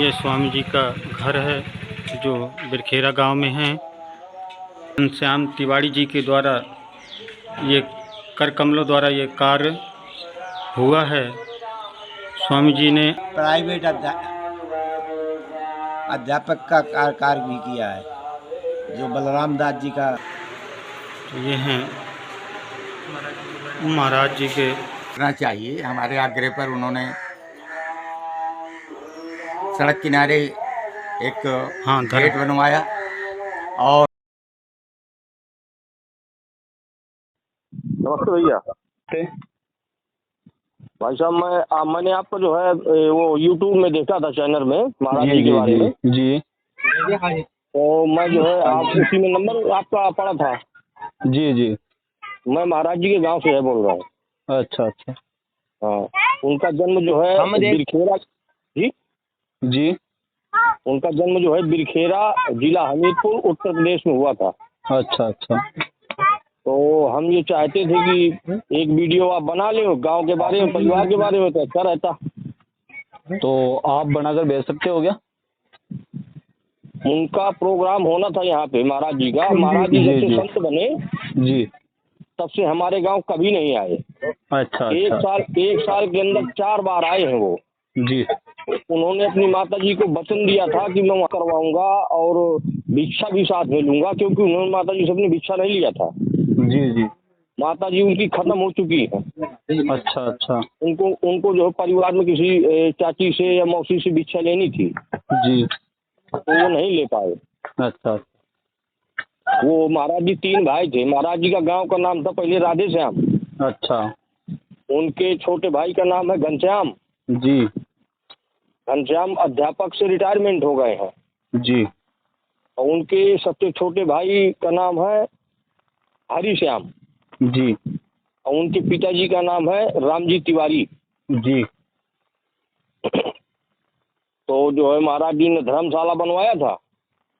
ये स्वामी जी का घर है जो बिरखेरा गांव में है। घनश्याम तिवारी जी के द्वारा ये कर कमलों द्वारा ये कार्य हुआ है। स्वामी जी ने प्राइवेट अध्यापक का कार्य भी किया है, जो बलराम दास जी का। तो ये हैं महाराज जी के करना चाहिए। हमारे आग्रह पर उन्होंने सड़क किनारे एक गेट बनवाया और नमस्ते भैया। भाई साहब मैंने आपको जो है वो यूट्यूब में देखा था चैनल में महाराज जी के बारे में जी। तो मैं जो है आप उसी में नंबर आपका पड़ा था। जी जी। मैं महाराज जी के गांव से है बोल रहा हूँ। अच्छा अच्छा। हाँ, उनका जन्म जो है बिरखेरा जी जी। उनका जन्म जो है बिरखेरा जिला हमीरपुर उत्तर प्रदेश में हुआ था। अच्छा अच्छा। तो हम ये चाहते थे कि एक वीडियो आप बना ले गांव के बारे में, परिवार के बारे में, तो अच्छा रहता। तो आप बनाकर भेज सकते हो क्या? उनका प्रोग्राम होना था यहाँ पे महाराज जी का। महाराज जी जब से संत बने जी तब से हमारे गांव कभी नहीं आए। अच्छा। एक साल के अंदर 4 बार आए हैं वो। जी। उन्होंने अपनी माता जी को वचन दिया था कि मैं वहाँ करवाऊंगा और भिक्षा भी साथ में लूंगा, क्योंकि उन्होंने माता जी से अपनी भिक्षा नहीं लिया था। जी जी। माता जी उनकी खत्म हो चुकी है। अच्छा अच्छा। उनको जो है परिवार में किसी चाची से या मौसी से भिक्षा लेनी थी, जी। तो वो नहीं ले पाए। अच्छा। वो महाराज जी 3 भाई थे। महाराज जी का गांव का नाम था पहले राधे श्याम। अच्छा। उनके छोटे भाई का नाम है घनश्याम। जी। घनश्याम अध्यापक से रिटायरमेंट हो गए हैं। जी। और उनके सबसे छोटे भाई का नाम है हरिश्याम। जी। और उनके पिताजी का नाम है रामजी तिवारी। जी। तो जो है महाराज जी ने धर्मशाला बनवाया था।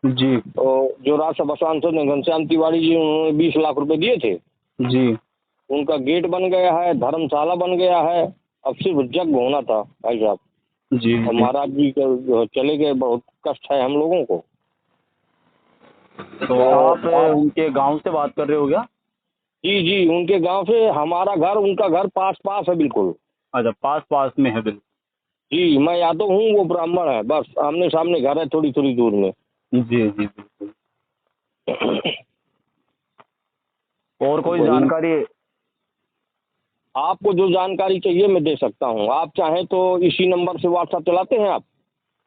जी। तो जो राज्यसभा सांसद ने घनश्याम तिवारी जी, उन्होंने 20 लाख रुपए दिए थे। जी। उनका गेट बन गया है, धर्मशाला बन गया है। अब सिर्फ यज्ञ होना था भाई साहब। जी। और महाराज जी के चले गए, बहुत कष्ट है हम लोगों को। तो आप उनके गांव से बात कर रहे हो क्या? जी जी, उनके गांव से। हमारा घर उनका घर पास पास है बिल्कुल। अच्छा, पास पास में है बिल्कुल। जी, मैं यादव हूँ, वो ब्राह्मण है, बस आमने सामने घर है, थोड़ी थोड़ी दूर में। जी जी बिल्कुल। और कोई जानकारी? आपको जो जानकारी चाहिए मैं दे सकता हूँ। आप चाहें तो इसी नंबर से व्हाट्सएप चलाते हैं आप?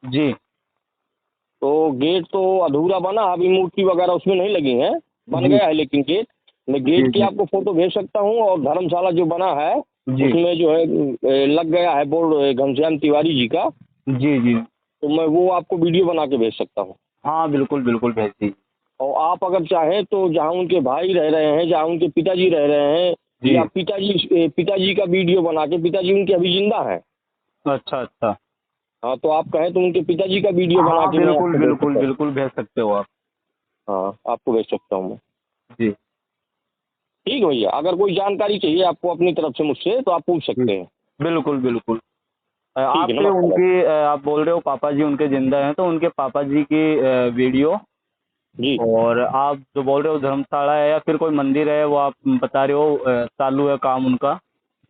जी। तो गेट तो अधूरा बना, अभी मूर्ति वगैरह उसमें नहीं लगी है, बन गया है लेकिन गेट। मैं गेट की आपको फोटो भेज सकता हूँ। और धर्मशाला जो बना है उसमें जो है लग गया है बोर्ड घनश्याम तिवारी जी का। जी जी। तो मैं वो आपको वीडियो बना के भेज सकता हूँ। हाँ बिल्कुल बिल्कुल भेज दीजिए। और आप अगर चाहें तो जहाँ उनके भाई रह रहे हैं, जहाँ उनके पिताजी रह रहे हैं, या पिताजी का वीडियो बना के, पिताजी उनके अभी जिंदा है। अच्छा अच्छा। हाँ, तो आप कहें तो उनके पिताजी का वीडियो बना के बिल्कुल बिल्कुल बिल्कुल भेज सकते हो आप। हाँ, आपको भेज सकता हूँ मैं। जी ठीक है भैया, अगर कोई जानकारी चाहिए आपको अपनी तरफ से मुझसे तो आप पूछ सकते हैं। बिल्कुल बिल्कुल। ठीक है, आपके उनकी आप बोल रहे हो पापा जी उनके जिंदा हैं, तो उनके पापा जी की वीडियो, जी। और आप जो बोल रहे हो धर्मशाला है या फिर कोई मंदिर है वो आप बता रहे हो चालू है काम उनका,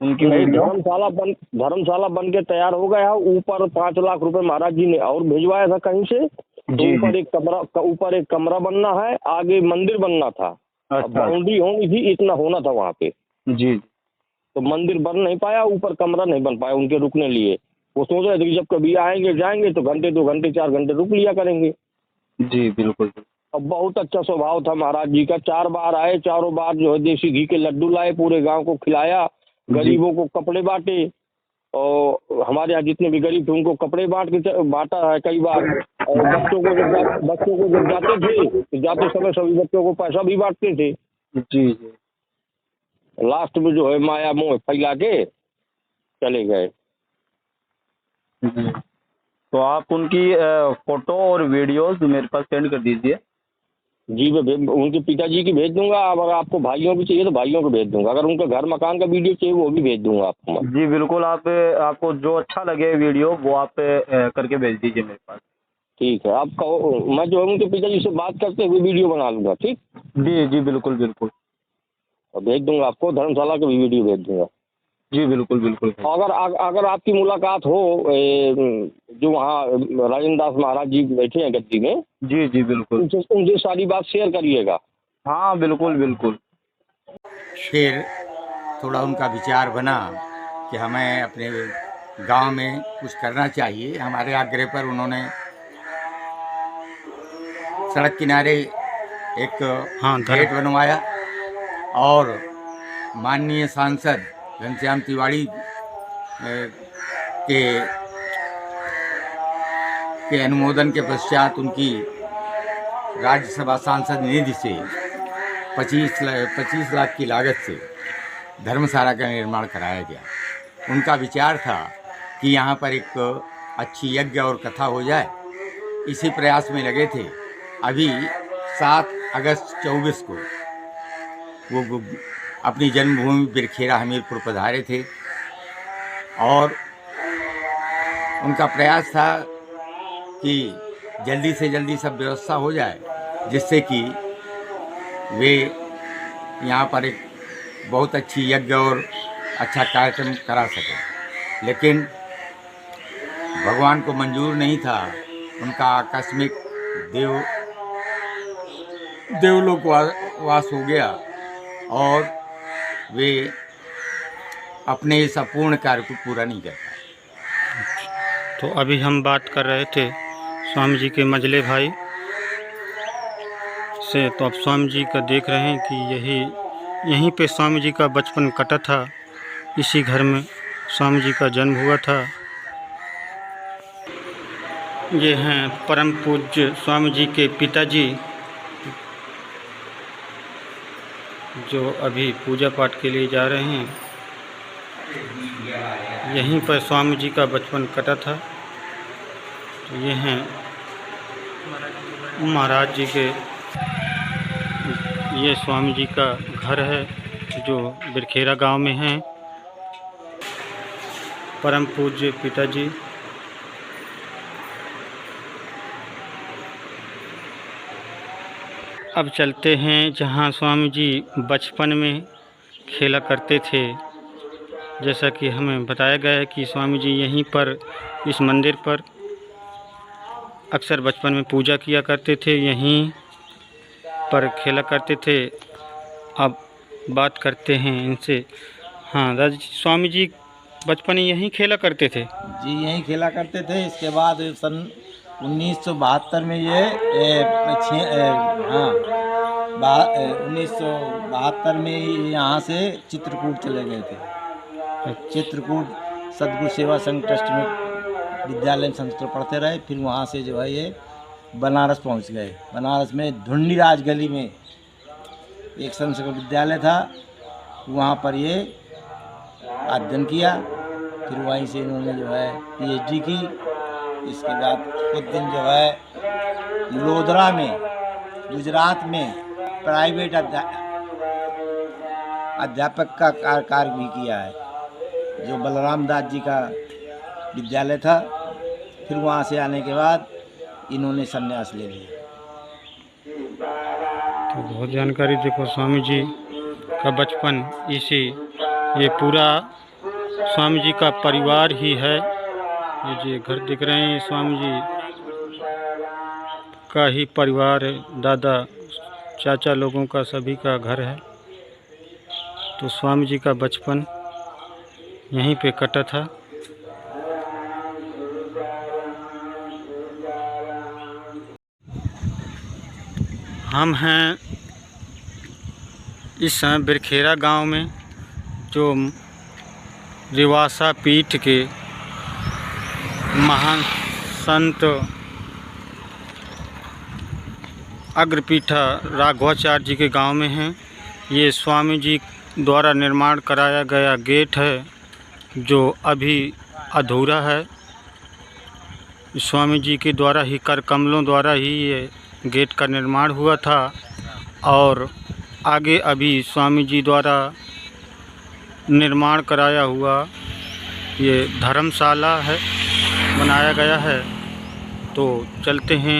उनकी नहीं, वीडियो। धर्मशाला बन के तैयार हो गया। ऊपर 5 लाख रुपए महाराज जी ने और भिजवाया था कहीं से। तो ऊपर एक कमरा बनना है, आगे मंदिर बनना था। बाउंड्री होनी थी, इतना होना था वहाँ पे। जी। तो मंदिर बन नहीं पाया, ऊपर कमरा नहीं बन पाया उनके रुकने लिए। वो सोच रहे थे कि जब कभी आएंगे जाएंगे तो घंटे 2 घंटे 4 घंटे रुक लिया करेंगे। जी बिल्कुल। अब बहुत अच्छा स्वभाव था महाराज जी का। 4 बार आए, चारों बार जो है देसी घी के लड्डू लाए, पूरे गांव को खिलाया, गरीबों को कपड़े बांटे। और हमारे यहाँ जितने भी गरीब थे उनको कपड़े बांटा है कई बार। और बच्चों को जब जाते थे तो जाते समय सभी बच्चों को पैसा भी बांटते थे। जी जी। लास्ट में जो है माया मोह फैला के चले गए। तो आप उनकी फोटो और वीडियोस मेरे पास सेंड कर दीजिए। जी मैं उनके पिताजी की भेज दूंगा। अब अगर आपको भाइयों की चाहिए तो भाइयों को भेज दूंगा। अगर उनका घर मकान का वीडियो चाहिए वो भी भेज दूंगा आपको मैं। जी बिल्कुल, आप आपको जो अच्छा लगे वीडियो वो आप करके भेज दीजिए मेरे पास। ठीक है, आप कहो, मैं जो है उनके पिताजी से बात करते हुए वीडियो बना लूंगा। ठीक, जी जी बिल्कुल बिल्कुल। और भेज दूंगा आपको, धर्मशाला का भी वीडियो भेज दूंगा। जी बिल्कुल बिल्कुल। अगर आपकी मुलाकात हो जो वहाँ राजेंद्र दास महाराज जी बैठे हैं गद्दी में, जी जी बिल्कुल, उनसे सारी बात शेयर करिएगा। हाँ बिल्कुल बिल्कुल। फिर थोड़ा उनका विचार बना कि हमें अपने गांव में कुछ करना चाहिए। हमारे आग्रह पर उन्होंने सड़क किनारे एक गेट बनवाया और माननीय सांसद घनश्याम तिवाड़ी के अनुमोदन के पश्चात उनकी राज्यसभा सांसद निधि से 25 लाख की लागत से धर्मशाला का निर्माण कराया गया। उनका विचार था कि यहाँ पर एक अच्छी यज्ञ और कथा हो जाए, इसी प्रयास में लगे थे। अभी 7 अगस्त 24 को वो अपनी जन्मभूमि बिरखेरा हमीरपुर पधारे थे और उनका प्रयास था कि जल्दी से जल्दी सब व्यवस्था हो जाए, जिससे कि वे यहाँ पर एक बहुत अच्छी यज्ञ और अच्छा कार्यक्रम करा सकें। लेकिन भगवान को मंजूर नहीं था। उनका आकस्मिक देवलोक वास हो गया और वे अपने इस अपूर्ण कार्य को पूरा नहीं कर पाए। तो अभी हम बात कर रहे थे स्वामी जी के मझले भाई से। तो अब स्वामी जी का देख रहे हैं कि यहीं पे स्वामी जी का बचपन कटा था, इसी घर में स्वामी जी का जन्म हुआ था। ये हैं परम पूज्य स्वामी जी के पिताजी, जो अभी पूजा पाठ के लिए जा रहे हैं। यहीं पर स्वामी जी का बचपन कटा था। तो ये हैं महाराज जी के, ये स्वामी जी का घर है जो बिरखेरा गांव में है। परम पूज्य पिताजी। अब चलते हैं जहां स्वामी जी बचपन में खेला करते थे। जैसा कि हमें बताया गया है कि स्वामी जी यहीं पर इस मंदिर पर अक्सर बचपन में पूजा किया करते थे, यहीं पर खेला करते थे। अब बात करते हैं इनसे। हाँ दादा जी, स्वामी जी बचपन में यहीं खेला करते थे? जी यहीं खेला करते थे। इसके बाद सन 1972 में ये 1972 में यहाँ से चित्रकूट चले गए थे। चित्रकूट सदगुरु सेवा संघ ट्रस्ट में विद्यालय में संस्कृत पढ़ते रहे। फिर वहाँ से जो है ये बनारस पहुँच गए। बनारस में धुंडीराज गली में एक संस्कृत विद्यालय था, वहाँ पर ये अध्ययन किया। फिर वहीं से इन्होंने जो है PhD की। इसके बाद कुछ दिन जो है लोधरा में गुजरात में प्राइवेट अध्यापक का कार्य भी किया है, जो बलराम दास जी का विद्यालय था। फिर वहाँ से आने के बाद इन्होंने संन्यास ले लिया। तो बहुत जानकारी। देखो स्वामी जी का बचपन इसी, ये पूरा स्वामी जी का परिवार ही है। ये जो घर दिख रहे हैं स्वामी जी का ही परिवार है, दादा चाचा लोगों का सभी का घर है। तो स्वामी जी का बचपन यहीं पे कटा था। हम हैं इस समय बिरखेरा गांव में, जो रिवासा पीठ के महान संत अग्रपीठा राघवाचार्य जी के गांव में हैं। ये स्वामी जी द्वारा निर्माण कराया गया गेट है, जो अभी अधूरा है। स्वामी जी के द्वारा ही, कर कमलों द्वारा ही ये गेट का निर्माण हुआ था। और आगे अभी स्वामी जी द्वारा निर्माण कराया हुआ ये धर्मशाला है, बनाया गया है। तो चलते हैं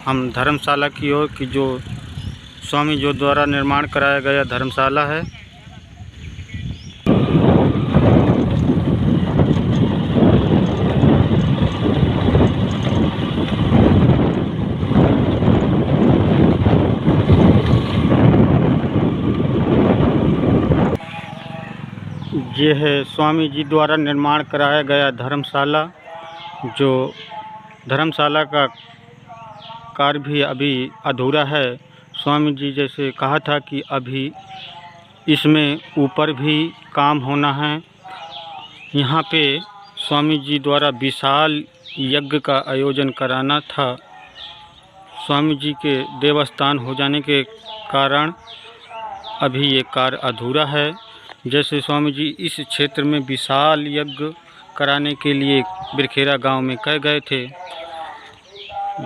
हम धर्मशाला की ओर कि जो स्वामी जी द्वारा निर्माण कराया गया धर्मशाला है। ये है स्वामी जी द्वारा निर्माण कराया गया धर्मशाला। जो धर्मशाला का कार्य भी अभी अधूरा है। स्वामी जी जैसे कहा था कि अभी इसमें ऊपर भी काम होना है। यहाँ पे स्वामी जी द्वारा विशाल यज्ञ का आयोजन कराना था। स्वामी जी के देवस्थान हो जाने के कारण अभी ये कार्य अधूरा है। जैसे स्वामी जी इस क्षेत्र में विशाल यज्ञ कराने के लिए बिरखेरा गांव में कह गए थे।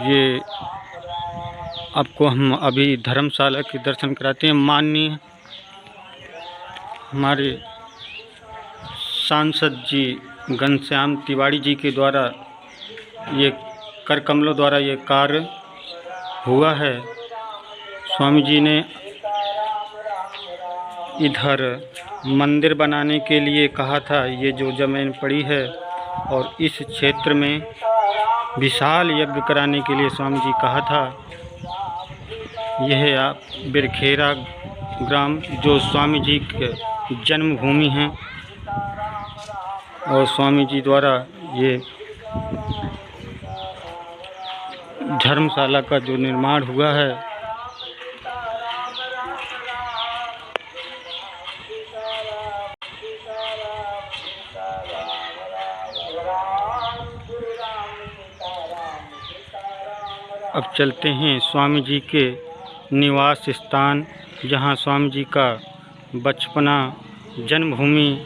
ये आपको हम अभी धर्मशाला के दर्शन कराते हैं। माननीय हमारे सांसद जी घनश्याम तिवारी जी के द्वारा ये कर कमलों द्वारा ये कार्य हुआ है। स्वामी जी ने इधर मंदिर बनाने के लिए कहा था। ये जो ज़मीन पड़ी है और इस क्षेत्र में विशाल यज्ञ कराने के लिए स्वामी जी कहा था। यह है आप बिरखेरा ग्राम जो स्वामी जी के जन्मभूमि है और स्वामी जी द्वारा ये धर्मशाला का जो निर्माण हुआ है। अब चलते हैं स्वामी जी के निवास स्थान, जहाँ स्वामी जी का बचपना जन्मभूमि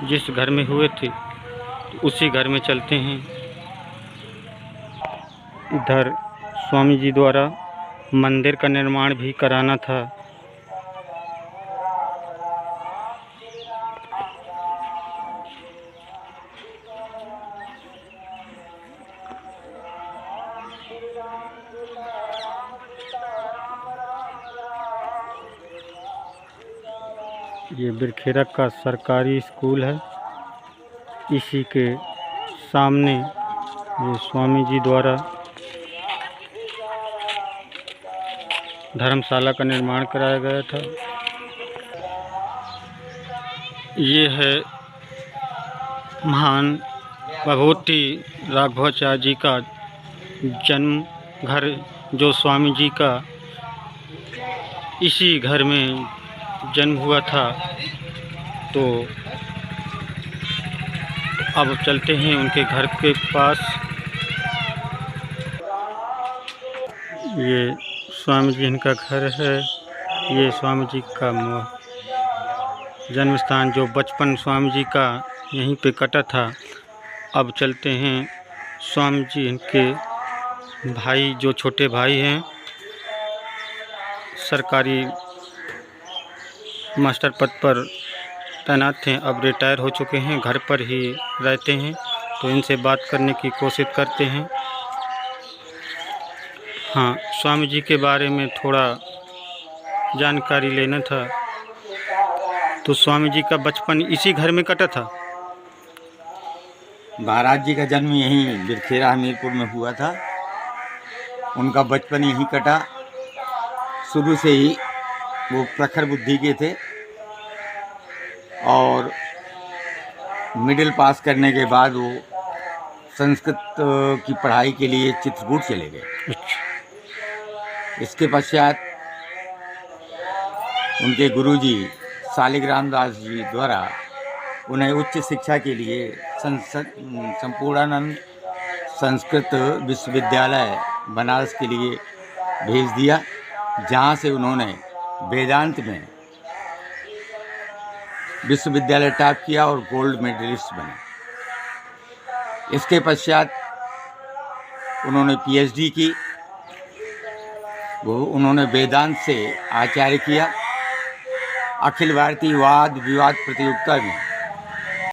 जिस घर में हुए थे उसी घर में चलते हैं। इधर स्वामी जी द्वारा मंदिर का निर्माण भी कराना था। ये बिरखेरा का सरकारी स्कूल है। इसी के सामने ये स्वामी जी द्वारा धर्मशाला का निर्माण कराया गया था। ये है महान भगवती राघवाचार्य जी का जन्म घर, जो स्वामी जी का इसी घर में जन्म हुआ था। तो अब चलते हैं उनके घर के पास। ये स्वामी जी इनका घर है। ये स्वामी जी का जन्म स्थान, जो बचपन स्वामी जी का यहीं पे कटा था। अब चलते हैं स्वामी जी इनके भाई, जो छोटे भाई हैं, सरकारी मास्टर पद पर तैनात थे, अब रिटायर हो चुके हैं, घर पर ही रहते हैं। तो इनसे बात करने की कोशिश करते हैं। हाँ, स्वामी जी के बारे में थोड़ा जानकारी लेना था। तो स्वामी जी का बचपन इसी घर में कटा था। महाराज जी का जन्म यहीं बिरखेरा हमीरपुर में हुआ था। उनका बचपन यहीं कटा। शुरू से ही वो प्रखर बुद्धि के थे और मिडिल पास करने के बाद वो संस्कृत की पढ़ाई के लिए चित्रकूट चले गए। इसके पश्चात उनके गुरुजी शालिग्राम दास जी द्वारा उन्हें उच्च शिक्षा के लिए संपूर्णानंद संस्कृत विश्वविद्यालय बनारस के लिए भेज दिया, जहाँ से उन्होंने वेदांत में विश्वविद्यालय टॉप किया और गोल्ड मेडलिस्ट बने। इसके पश्चात उन्होंने पीएचडी की वो उन्होंने वेदांत से आचार्य किया। अखिल भारतीय वाद विवाद प्रतियोगिता में